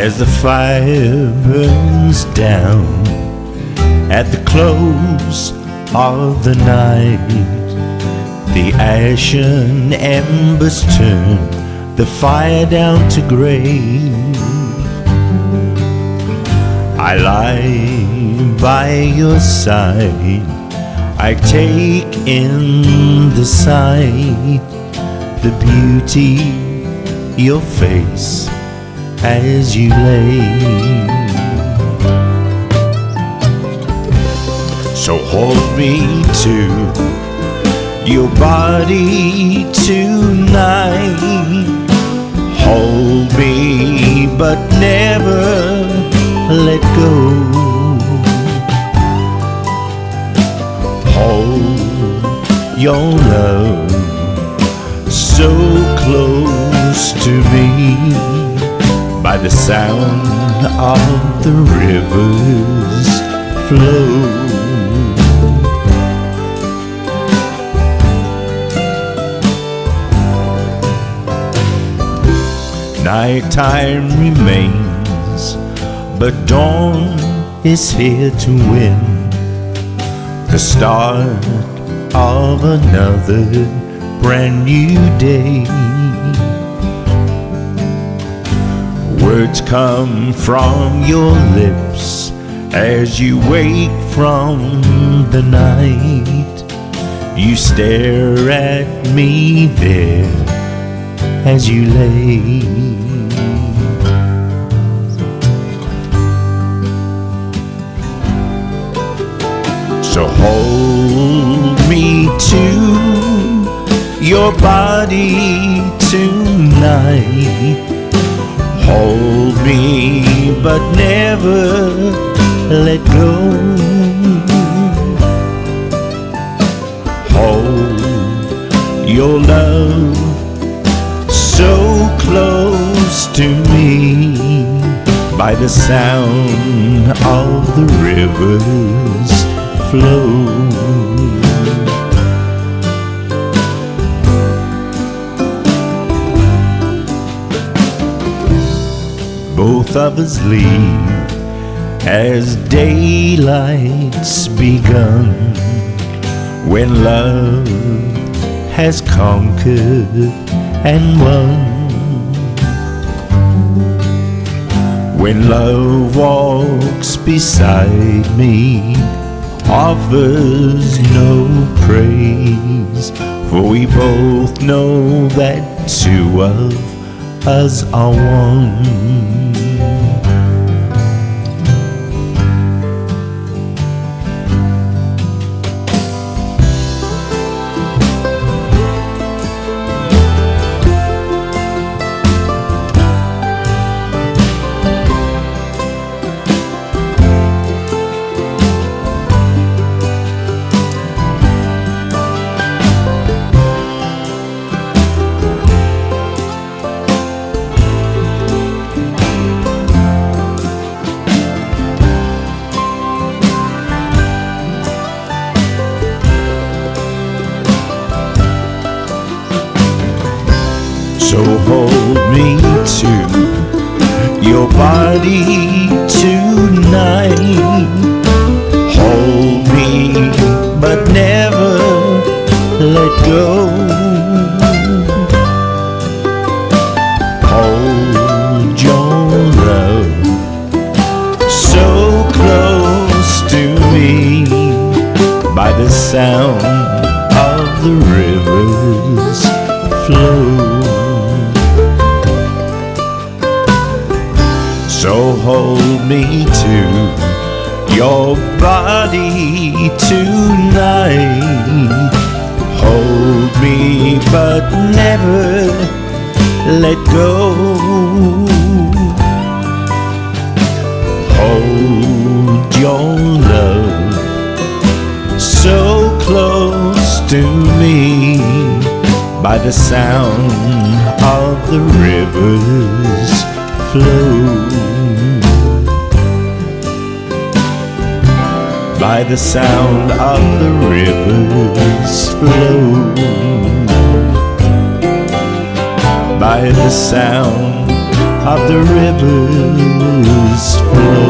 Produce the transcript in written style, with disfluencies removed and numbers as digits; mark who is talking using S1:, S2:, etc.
S1: as the fire burns down at the close of the night. The ashen embers turn the fire down to grey. I lie by your side, I take in the sight, the beauty, your face as you lay. So hold me to your body tonight. Hold me but never let go. Hold your love so close to me, by the sound of the river's flow. Nighttime remains, but dawn is here to win the start of another brand new day. Words come from your lips as you wake from the night. You stare at me there as you lay. So hold me to your body tonight. Hold me but never let go. Hold your love so close to me, by the sound of the river's flow. Both of us leave as daylight's begun, when love has conquered and won. When love walks beside me, offers no praise, for we both know that two of us are one. So hold me to your body tonight. Hold me but never let go. Hold your love so close to me, by the sound of the river's flow. So hold me to your body tonight. Hold me but never let go. Hold your love so close to me, by the sound of the river's flow. By the sound of the river's flow. By the sound of the river's flow.